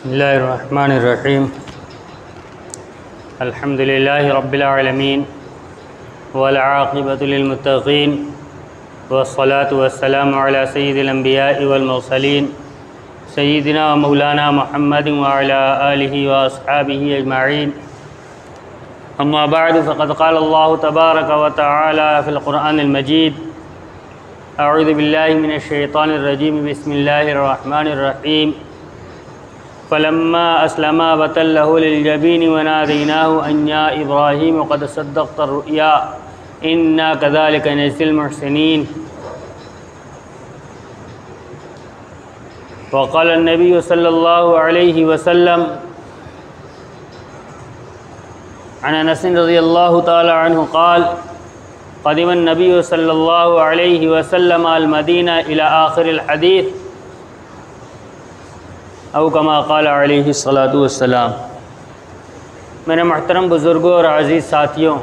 बिस्मिल्लाहिर्रहमानिर्रहीम अल्हम्दुलिल्लाहि रब्बिल आलमीन वल आक़िबतु लिल मुत्तक़ीन वस्सलातु वस्सलामु अला सय्यिदिल अंबिया'i वल मुरसलीन सय्यिदिना व मौलाना मुहम्मदिन व अला आलिहि व अस्हाबिहि अजमाईन अम्मा बअद फ़क़द क़ाल अल्लाहु तबारक व तआला फ़िल क़ुरआनिल मजीद अऊज़ु बिल्लाहि मिनश शैतानिर रजीम बिस्मिल्लाहिर रहमानिर रहीम फ़लम्मा अस्लमा वतल्लहु लिलजबीन वनादैनाहु अन या इब्राहीम क़द सद्दक़्ता रुया इन्ना कज़ालिका नज़्ज़िल मुहसिनीन वक़ाल नबी सल्लल्लाहु अलैहि वसल्लम अन अनस रज़ियल्लाहु तआला अन्हु क़ाल क़दिम नबी सल्लल्लाहु अलैहि वसल्लम अल मदीना इला आखिरिल हदीस औ कमा क़ाल अलैहि सलातु वस्सलाम। मेरे मोहतरम बुज़ुर्गों और अज़ीज़ साथियों,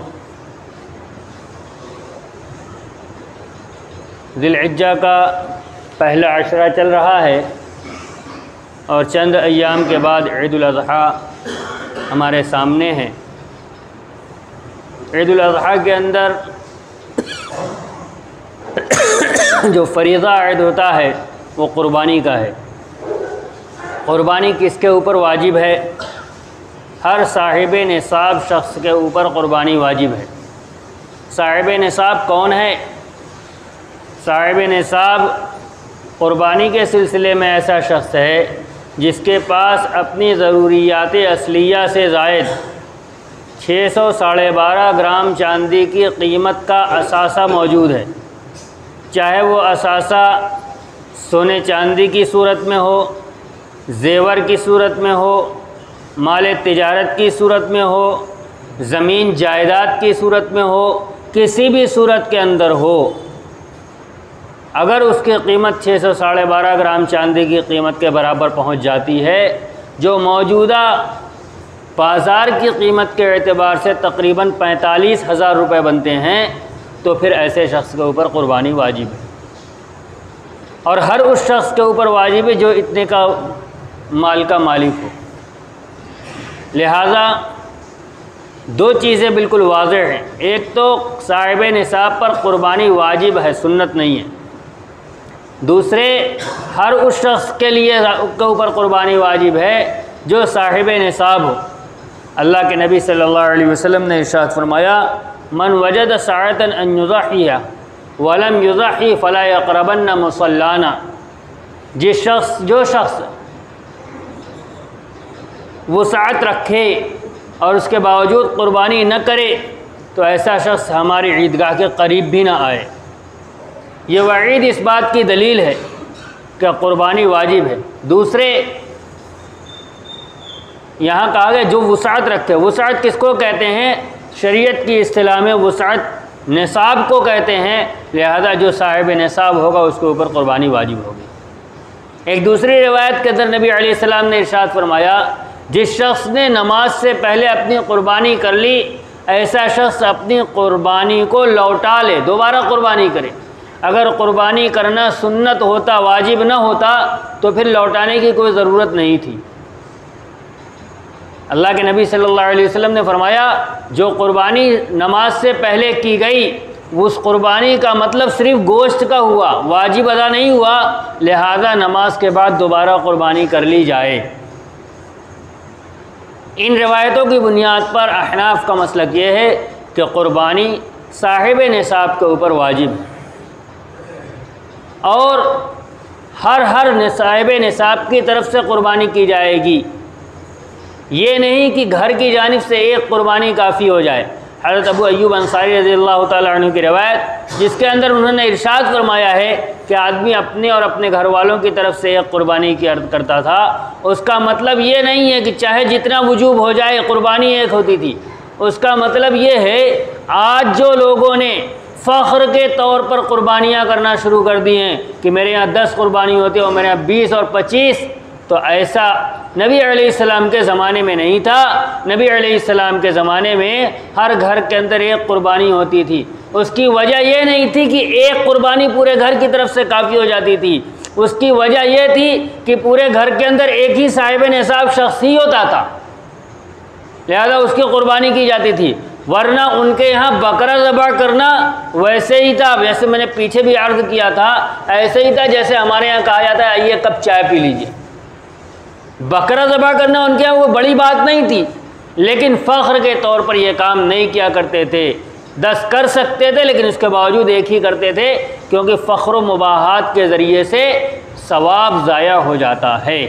ज़िलहिज्जा का पहला अशरा चल रहा है और चंद अय्याम के बाद ईद उल अज़हा हमारे सामने है। ईद उल अज़हा के अंदर जो फ़रीज़ा ऐद होता है वो क़ुरबानी का है। क़ुरबानी किसके ऊपर वाजिब है? हर साहिब निसाब शख्स के ऊपर क़ुरबानी वाजिब है। साहिब निसाब कौन है? साहिब निसाब क़ुरबानी के सिलसिले में ऐसा शख्स है जिसके पास अपनी ज़रूरियात असलिया से ज़ायद 600 साढ़े 12 ग्राम चांदी की कीमत का असासा मौजूद है। चाहे वो असासा सोने चांदी की सूरत में हो, ज़ेवर की सूरत में हो, माल तिजारत की सूरत में हो, ज़मीन जायदाद की सूरत में हो, किसी भी सूरत के अंदर हो, अगर उसकी कीमत 600 साढ़े 12 ग्राम चांदी की कीमत के बराबर पहुंच जाती है, जो मौजूदा बाज़ार की कीमत के एतबार से तकरीबन 45,000 रुपये बनते हैं, तो फिर ऐसे शख्स के ऊपर क़ुरबानी वाजिब है। और हर उस शख्स के ऊपर वाजिब है जो इतने का माल का मालिक हो। लिहाजा दो चीज़ें बिल्कुल वाज़ेह हैं। एक तो साहिब निसाब पर क़ुरबानी वाजिब है, सुन्नत नहीं है। दूसरे, हर उस शख्स के लिए के ऊपर क़ुरबानी वाजिब है जो साहिब निसाब हो। अल्लाह के नबी सल्लल्लाहु अलैहि वसल्लम ने इरशाद फरमाया, मन वजद साअतन अन युज़हिया वलम युज़हि फ़ला यक़रबन्न मुसल्लाना। जो शख्स वसाअत रखे और उसके बावजूद क़ुरबानी न करे तो ऐसा शख्स हमारी ईदगाह के करीब भी ना आए। ये वईद इस बात की दलील है कि क़ुरबानी वाजिब है। दूसरे, यहाँ कहा गया जो वसाअत रखे। वसाअत किसको कहते हैं? शरीयत की इस्तिलाह में वसाअत निसाब को कहते हैं। लिहाजा जो साहिब निसाब होगा उसके ऊपर क़ुरबानी वाजिब होगी। एक दूसरी रिवायत के अंदर नबी अलैहिस्सलाम ने इरशाद फरमाया, जिस शख्स ने नमाज से पहले अपनी क़ुरबानी कर ली, ऐसा शख्स अपनी क़ुरबानी को लौटा ले, दोबारा क़ुरबानी करे। अगर क़ुरबानी करना सुन्नत होता, वाजिब न होता, तो फिर लौटाने की कोई ज़रूरत नहीं थी। अल्लाह के नबी सल्लल्लाहु अलैहि वसल्लम ने फरमाया, जो क़ुरबानी नमाज से पहले की गई, उस क़ुरबानी का मतलब सिर्फ़ गोश्त का हुआ, वाजिब अदा नहीं हुआ। लिहाजा नमाज के बाद दोबारा क़ुरबानी कर ली जाए। इन रिवायतों की बुनियाद पर अहनाफ का मसलक ये है कि क़ुरबानी साहिब निसाब के ऊपर वाजिब है और हर साहिब निसाब की तरफ से क़ुरबानी की जाएगी। ये नहीं कि घर की जानिब से एक क़ुरबानी काफ़ी हो जाए। हज़रत अबू अय्यूब अंसारी रज़ियल्लाहु ताला अन्हु की रिवायत, जिसके अंदर उन्होंने इरशाद फरमाया है कि आदमी अपने और अपने घर वालों की तरफ से एक क़ुरबानी की अर्ज़ करता था। उसका मतलब ये नहीं है कि चाहे जितना वजूब हो जाए क़ुरबानी एक होती थी। उसका मतलब ये है, आज जो लोगों ने फ़ख्र के तौर पर क़ुरबानियाँ करना शुरू कर दी हैं कि मेरे यहाँ 10 क़ुरबानी होती है और मेरे यहाँ 20 और 25, तो ऐसा नबी अलैहिस्सलाम के ज़माने में नहीं था। नबी अलैहिस्सलाम के ज़माने में हर घर के अंदर एक क़ुरबानी होती थी। उसकी वजह यह नहीं थी कि एक क़ुरबानी पूरे घर की तरफ से काफ़ी हो जाती थी, उसकी वजह यह थी कि पूरे घर के अंदर एक ही साहिब निसाब शख्स ही होता था, लिहाजा उसकी क़ुरबानी की जाती थी। वरना उनके यहाँ बकरा ज़बह करना वैसे ही था, जैसे मैंने पीछे भी अर्ज़ किया था, ऐसे ही था जैसे हमारे यहाँ कहा जाता है आइए कप चाय पी लीजिए। बकरा ज़बह करना उनके यहाँ वो बड़ी बात नहीं थी, लेकिन फ़ख्र के तौर पर यह काम नहीं किया करते थे। 10 कर सकते थे लेकिन उसके बावजूद एक ही करते थे, क्योंकि फ़ख्र व मुबाहात के ज़रिए से सवाब ज़ाया हो जाता है।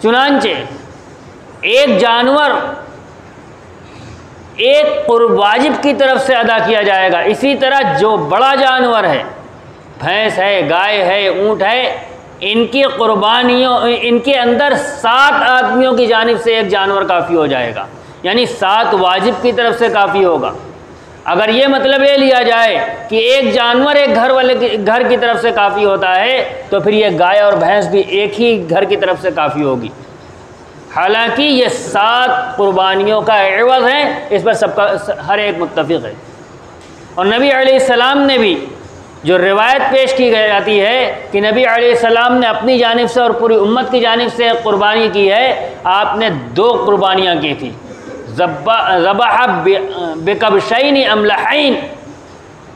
चुनांचे एक जानवर एक वाजिब की तरफ से अदा किया जाएगा, इसी तरह जो बड़ा जानवर है, भैंस है, गाय है, ऊँट है, इनकी क़ुरबानियों, इनके अंदर 7 आदमियों की जानिब से एक जानवर काफ़ी हो जाएगा, यानी 7 वाजिब की तरफ से काफ़ी होगा। अगर ये मतलब ये लिया जाए कि एक जानवर एक घर की तरफ से काफ़ी होता है, तो फिर ये गाय और भैंस भी एक ही घर की तरफ से काफ़ी होगी। हालांकि ये 7 क़ुरबानियों का एवज़ है, इस पर सबका हर एक मुत्तफ़िक़ है। और नबी अलैहिस्सलाम ने भी जो रिवायत पेश की जाती है कि नबी अलैहिस्सलाम ने अपनी जानिब से और पूरी उम्मत की जानिब से क़ुरबानी की है, आपने 2 क़ुरबानियाँ की थी। ज़बह बिकबशैन अमलहैन,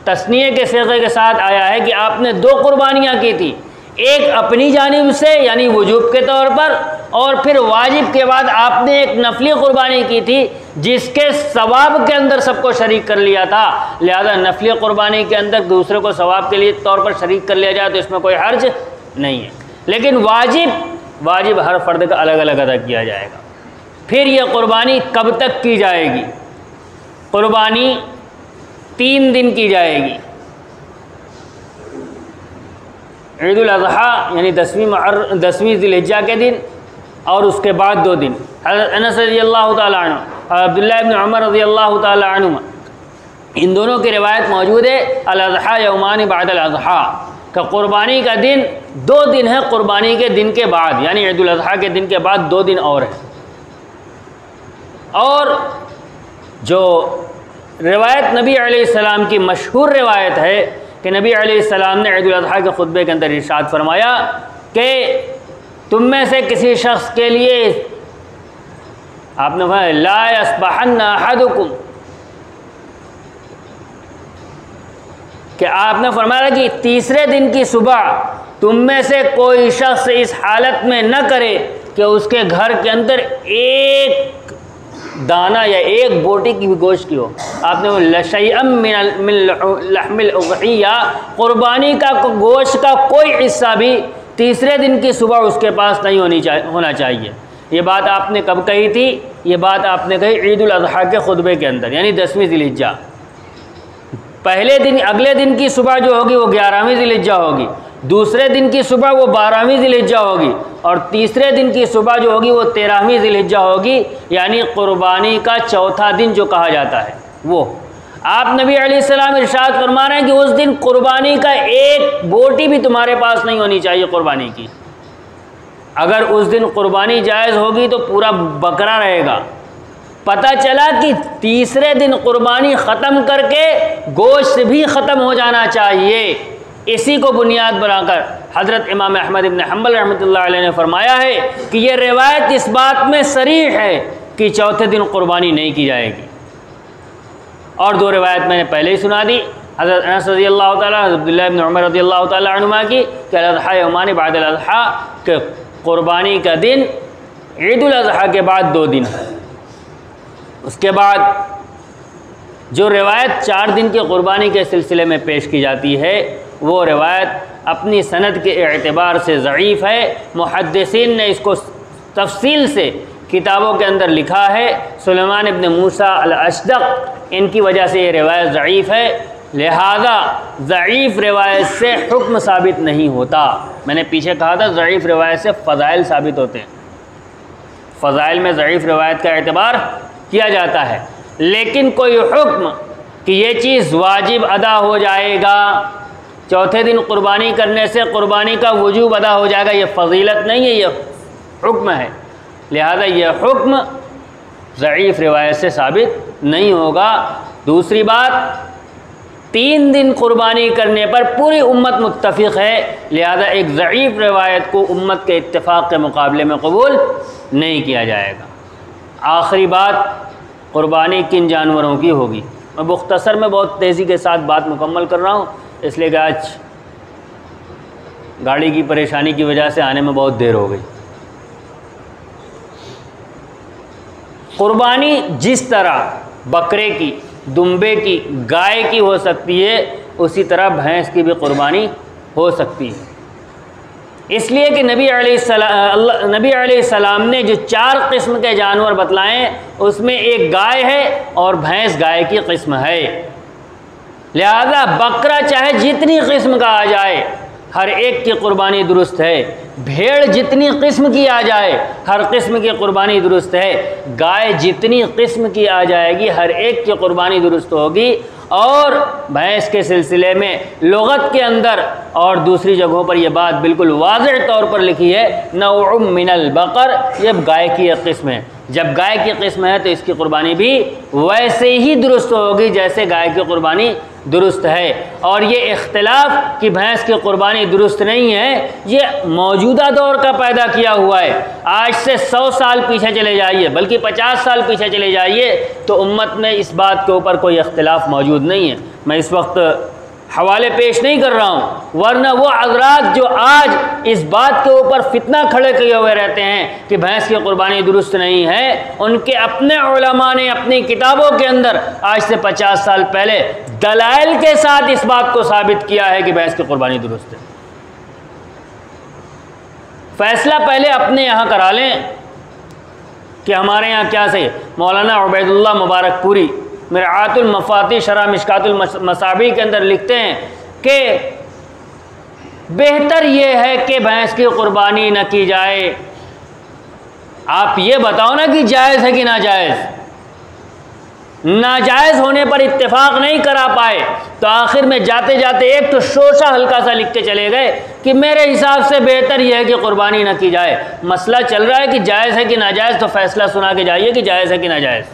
तस्नीये के सीग़े के साथ आया है कि आपने 2 क़ुरबानियाँ की थी, एक अपनी जानिब से यानी वजूब के तौर पर, और फिर वाजिब के बाद आपने एक नफली क़ुरबानी की थी जिसके सवाब के अंदर सबको शरीक कर लिया था। लिहाजा नफली क़ुरबानी के अंदर दूसरे को सवाब के लिए तौर पर शरीक कर लिया जाए तो इसमें कोई हर्ज नहीं है, लेकिन वाजिब हर फ़र्द का अलग अलग अदा किया जाएगा। फिर यह क़ुरबानी कब तक की जाएगी? क़ुरबानी 3 दिन की जाएगी। ईदुल अज़हा यानी 10वीं ज़िलहिज्जा के दिन और उसके बाद 2 दिन। हज़रत अनस रज़ियल्लाहु ताला अन्हु और अब्दुल्लाह इब्न उमर रज़ियल्लाहु ताला अन्हुमा, इन दोनों की रिवायत मौजूद है। अल-अज़हा यौमान बअदल अज़हा का क़ुरबानी का दिन 2 दिन है क़ुरबानी के दिन के बाद, यानी ईदुल अज़हा के दिन के बाद 2 दिन और है। और जो रिवायत नबी अलैहिस्सलाम की मशहूर रिवायत है कि नबी अलैहिस्सलाम ने ईदुल अज़हा के खुतबे के अंदर इरशाद फरमाया कि तुम में से किसी शख्स के लिए, आपने फरमाया ला यस्बहन्ना अहदुकुम, कि आपने फरमाया कि तीसरे दिन की सुबह तुम में से कोई शख्स इस हालत में न करे कि उसके घर के अंदर एक दाना या एक बोटी की भी गोश्त की हो। आपने लशैअम मिन लहमिल उज़हिया, क़ुरबानी का गोश्त का कोई हिस्सा भी तीसरे दिन की सुबह उसके पास नहीं होना चाहिए। ये बात आपने कब कही थी? ये बात आपने कही ईदुल अज़हा के खुतबे के अंदर, यानी 10वीं ज़िलहिज्जा। पहले दिन, अगले दिन की सुबह जो होगी वो 11वीं ज़िलहिज्जा होगी, दूसरे दिन की सुबह वो 12वीं ज़िलहिज्जा होगी, और तीसरे दिन की सुबह जो होगी वो 13वीं ज़िलहिज्जा होगी, यानी क़ुरबानी का चौथा दिन जो कहा जाता है वो। आप नबी अलैहिस्सलाम इरशाद फरमा रहे हैं कि उस दिन क़ुरबानी का एक बोटी भी तुम्हारे पास नहीं होनी चाहिए क़ुरबानी की। अगर उस दिन क़ुरबानी जायज़ होगी तो पूरा बकरा रहेगा। पता चला कि तीसरे दिन क़ुरबानी ख़त्म करके गोश्त भी ख़त्म हो जाना चाहिए। इसी को बुनियाद बनाकर हज़रत इमाम अहमद इब्न हम्बल रहमतुल्लाह अलैह ने फरमाया है कि यह रिवायत इस बात में सरीह है कि चौथे दिन क़ुरबानी नहीं की जाएगी। और 2 रिवायत मैंने पहले ही सुना दी, हज़रत अनस रज़ियल्लाहु ताला, अब्दुल्लाह इब्न उमर रज़ियल्लाहु ताला अन्हुमा की कि अल-अज़हा यौमान बअदल अज़हा, के क़ुरबानी का दिन ईदुल अज़हा के बाद 2 दिन है। उसके बाद जो रिवायत 4 दिन की क़ुरबानी के सिलसिले में पेश की जाती है वो रिवायत अपनी सनद के एतबार से ज़ईफ़ है। मुहद्दिसीन ने इसको तफसील से किताबों के अंदर लिखा है। सुलेमान इब्न मूसा अल-अशदक़, इनकी वजह से ये रिवायत ज़ईफ़ है, लिहाजा ज़ईफ़ रिवायत से हुक्म साबित नहीं होता। मैंने पीछे कहा था ज़ईफ़ रिवायत से फ़ज़ाइल साबित होते हैं, फ़ज़ाइल में ज़ईफ़ रिवायत का एतबार किया जाता है, लेकिन कोई हुक्म कि ये चीज़ वाजिब अदा हो जाएगा, चौथे दिन क़ुरबानी करने से क़ुरबानी का वजूब अदा हो जाएगा, ये फ़जीलत नहीं है, ये हुक्म है। लिहाजा ये हुक्म ज़ईफ़ रिवायत से साबित नहीं होगा। दूसरी बात, 3 दिन कुर्बानी करने पर पूरी उम्मत मुत्तफ़िक़ है, लिहाजा एक ज़ईफ़ रिवायत को उम्मत के इत्तिफ़ाक़ के मुकाबले में कबूल नहीं किया जाएगा। आखिरी बात, कुर्बानी किन जानवरों की होगी। मैं मुख्तसर में बहुत तेज़ी के साथ बात मुकम्मल कर रहा हूँ, इसलिए कि आज गाड़ी की परेशानी की वजह से आने में बहुत देर हो गई। कुर्बानी जिस तरह बकरे की, दुम्बे की, गाय की हो सकती है, उसी तरह भैंस की भी कुर्बानी हो सकती है। इसलिए कि नबी अलैहिस्सलाम ने जो 4 किस्म के जानवर बतलाएं, उसमें एक गाय है और भैंस गाय की किस्म है। लिहाजा बकरा चाहे जितनी किस्म का आ जाए, हर एक की कुर्बानी दुरुस्त है। भेड़ जितनी किस्म की आ जाए, हर किस्म की कुर्बानी दुरुस्त है। गाय जितनी किस्म की आ जाएगी, हर एक की कुर्बानी दुरुस्त होगी। और भैंस के सिलसिले में लुगत के अंदर और दूसरी जगहों पर यह बात बिल्कुल वाज़ेह तौर पर लिखी है, नौउम मिनल बकर, ये गाय की एक किस्म है। जब गाय की किस्म है तो इसकी कुर्बानी भी वैसे ही दुरुस्त होगी जैसे गाय की कुर्बानी दुरुस्त है। और ये इख्तिलाफ कि भैंस की कुर्बानी दुरुस्त नहीं है, ये मौजूदा दौर का पैदा किया हुआ है। आज से 100 साल पीछे चले जाइए, बल्कि 50 साल पीछे चले जाइए, तो उम्मत में इस बात के ऊपर कोई इख्तिलाफ मौजूद नहीं है। मैं इस वक्त हवाले पेश नहीं कर रहा हूँ, वरना वो हज़रात जो आज इस बात के ऊपर फितना खड़े किए हुए रहते हैं कि भैंस की कुर्बानी दुरुस्त नहीं है, उनके अपने उलमा ने अपनी किताबों के अंदर आज से 50 साल पहले दलाइल के साथ इस बात को साबित किया है कि भैंस की कुर्बानी दुरुस्त है। फैसला पहले अपने यहाँ करा लें कि हमारे यहाँ क्या सही। मौलाना उबैदुल्लाह मुबारकपुरी मिरआतुल मफाती शरह मिशकातुल मसाबी के अंदर लिखते हैं कि बेहतर ये है कि भैंस की कुर्बानी न की जाए। आप ये बताओ ना कि जायज़ है कि नाजायज़। नाजायज़ होने पर इत्तेफाक नहीं करा पाए तो आखिर में जाते जाते एक तो शोशा हल्का सा लिख के चले गए कि मेरे हिसाब से बेहतर यह है कि कुर्बानी न की जाए। मसला चल रहा है कि जायज़ है कि नाजायज़, तो फैसला सुना के जाइए कि जायज़ है कि नाजायज़।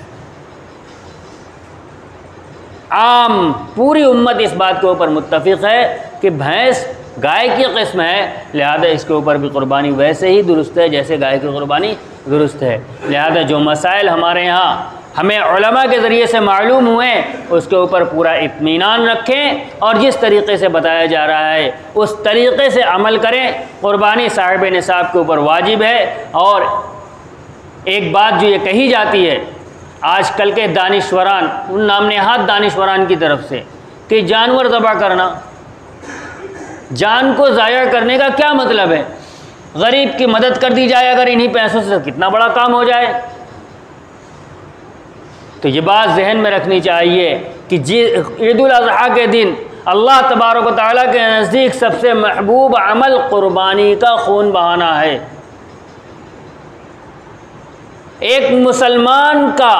आम पूरी उम्मत इस बात के ऊपर मुत्तफ़िक़ है कि भैंस गाय की किस्म है, लिहाजा इसके ऊपर भी कुर्बानी वैसे ही दुरुस्त है जैसे गाय की कुर्बानी दुरुस्त है। लिहाजा जो मसाइल हमारे यहाँ हमें उलमा के ज़रिए से मालूम हुए, उसके ऊपर पूरा इत्मीनान रखें और जिस तरीक़े से बताया जा रहा है उस तरीक़े से अमल करें। कुर्बानी साहिब निसाब के ऊपर वाजिब है। और एक बात जो ये कही जाती है आजकल के दानिश्वरान, उन नामनेहाद दानिश्वरान की तरफ से, कि जानवर ज़बह करना, जान को ज़ाया करने का क्या मतलब है। गरीब की मदद कर दी जाए अगर इन्हीं पैसों से, कितना बड़ा काम हो जाए। तो ये बात जहन में रखनी चाहिए कि ईद उल अज़हा के दिन अल्लाह तबारक व तआला के नज़दीक सबसे महबूब अमल कुर्बानी का खून बहाना है। एक मुसलमान का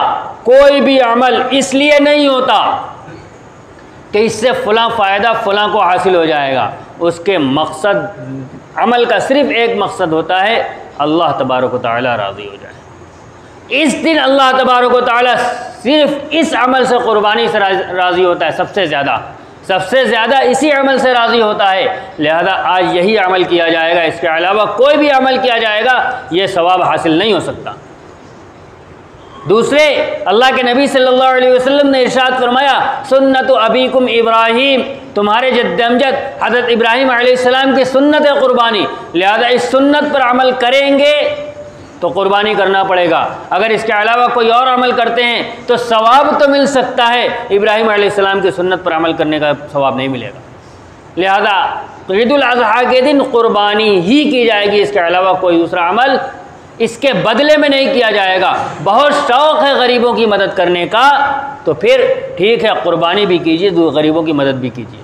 कोई भी अमल इसलिए नहीं होता कि इससे फ़लाँ फ़ायदा फ़लाँ को हासिल हो जाएगा। उसके मकसद, अमल का सिर्फ़ एक मकसद होता है, अल्लाह तबारक व तआला राज़ी हो जाए। इस दिन अल्लाह तबारक व तआला सिर्फ़ इस अमल से कुर्बानी से राज़ी होता है, सबसे ज़्यादा इसी अमल से राज़ी होता है। लिहाजा आज यही अमल किया जाएगा, इसके अलावा कोई भी अमल किया जाएगा ये सवाब हासिल नहीं हो सकता। दूसरे, अल्लाह के नबी सल्लल्लाहु अलैहि वसल्लम ने इरशाद फरमाया, सुन्नत अबीकुम इब्राहीम, तुम्हारे जद्द अमजद हज़रत इब्राहीम अलैहिस्सलाम की सुन्नत है कुर्बानी। लिहाजा इस सुन्नत पर अमल करेंगे तो कुर्बानी करना पड़ेगा। अगर इसके अलावा कोई और अमल करते हैं तो सवाब तो मिल सकता है, इब्राहीम अलैहिस्सलाम की सुन्नत पर अमल करने का सवाब नहीं मिलेगा। लिहाजा ईद उल अज़हा के दिन कुर्बानी ही की जाएगी, इसके अलावा कोई दूसरा अमल इसके बदले में नहीं किया जाएगा। बहुत शौक़ है गरीबों की मदद करने का, तो फिर ठीक है कुर्बानी भी कीजिए, गरीबों की मदद भी कीजिए।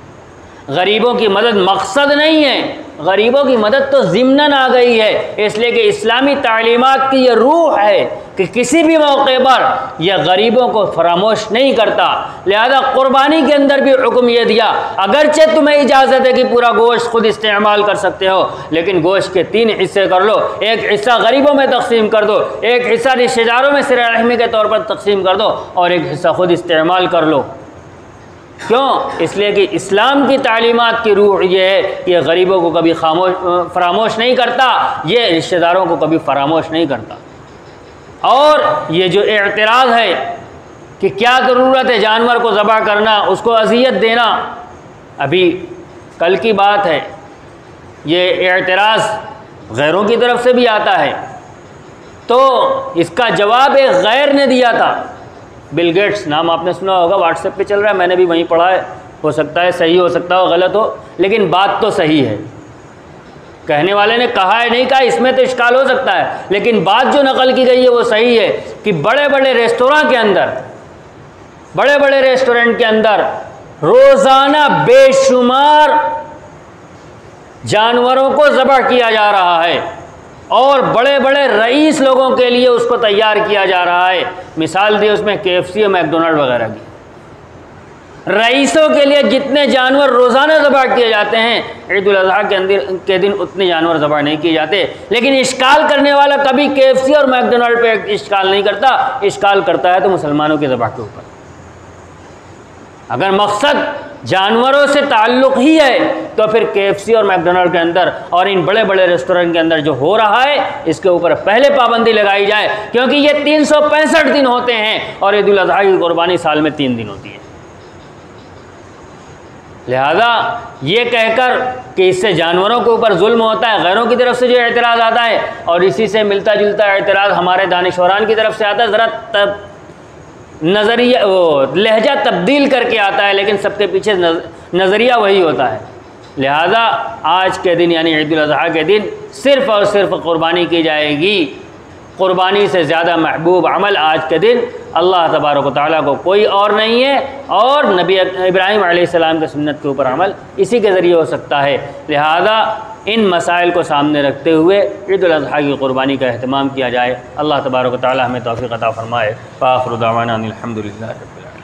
गरीबों की मदद मकसद नहीं है, गरीबों की मदद तो ज़िम्नन आ गई है। इसलिए कि इस्लामी तालीमात की ये रूह है कि किसी भी मौके पर यह गरीबों को फरामोश नहीं करता। लिहाजा कुर्बानी के अंदर भी हुक्म ये दिया, अगरचे तुम्हें इजाज़त है कि पूरा गोश्त खुद इस्तेमाल कर सकते हो, लेकिन गोश्त के 3 हिस्से कर लो। एक हिस्सा गरीबों में तकसीम कर दो, एक हिस्सा रिश्तेदारों में सिर रहमी के तौर पर तकसीम कर दो, और एक हिस्सा खुद इस्तेमाल कर लो। क्यों? इसलिए कि इस्लाम की तालीमात की रूह ये है कि गरीबों को कभी फरामोश नहीं करता, ये रिश्तेदारों को कभी फरामोश नहीं करता। और ये जो एतराज़ है कि क्या ज़रूरत है जानवर को ज़बह करना, उसको अज़ियत देना, अभी कल की बात है, ये एतराज़ गैरों की तरफ से भी आता है। तो इसका जवाब एक गैर ने दिया था, बिल गेट्स, नाम आपने सुना होगा, व्हाट्सएप पे चल रहा है, मैंने भी वहीं पढ़ा है, हो सकता है सही हो सकता हो गलत हो, लेकिन बात तो सही है। कहने वाले ने कहा है नहीं कहा, इसमें तो इश्काल हो सकता है, लेकिन बात जो नकल की गई है वो सही है कि बड़े बड़े रेस्टोरेंट के अंदर, बड़े बड़े रेस्टोरेंट के अंदर रोज़ाना बेशुमार जानवरों को ज़बह किया जा रहा है और बड़े बड़े रईस लोगों के लिए उसको तैयार किया जा रहा है। मिसाल दी उसमें KFC और मैकडोनल्ड वगैरह की। रईसों के लिए जितने जानवर रोज़ाना ज़बह किए जाते हैं, ईद उल अज़हा के दिन उतने जानवर ज़बह नहीं किए जाते। लेकिन इश्काल करने वाला कभी KFC और मैकडोनल्ड पे इश्काल नहीं करता, इश्काल करता है तो मुसलमानों के ज़बह के ऊपर। अगर मकसद जानवरों से ताल्लुक़ ही है तो फिर KFC और मैकडोनल्ड के अंदर और इन बड़े बड़े रेस्टोरेंट के अंदर जो हो रहा है इसके ऊपर पहले पाबंदी लगाई जाए, क्योंकि ये 365 दिन होते हैं और ईद उल अज़हा की कुर्बानी साल में 3 दिन होती है। लिहाजा ये कहकर कि इससे जानवरों के ऊपर जुल्म होता है, गैरों की तरफ से जो एतराज़ आता है और इसी से मिलता जुलता एतराज़ हमारे दानिशवरान की तरफ से आता है, ज़रा नज़रिया वो लहजा तब्दील करके आता है, लेकिन सबके पीछे नज़रिया वही होता है। लिहाजा आज के दिन यानी ईद उल अज़हा के दिन सिर्फ़ और सिर्फ क़ुरबानी की जाएगी। क़ुरबानी से ज़्यादा महबूब अमल आज के दिन अल्लाह तबारक व तआला को कोई और नहीं है, और नबी इब्राहीम अलैहिस्सलाम के सुन्नत के ऊपर अमल इसी के ज़रिए हो सकता है। लिहाजा इन मसाइल को सामने रखते हुए ईद उल अज़हा की क़ुरबानी का अहतमाम किया जाए। अल्लाह तबारक व तआला हमें तौफ़ीक़ अता फ़रमाए। व आख़िरु दावाना अनिल हम्दुलिल्लाहि रब्बिल आलमीन।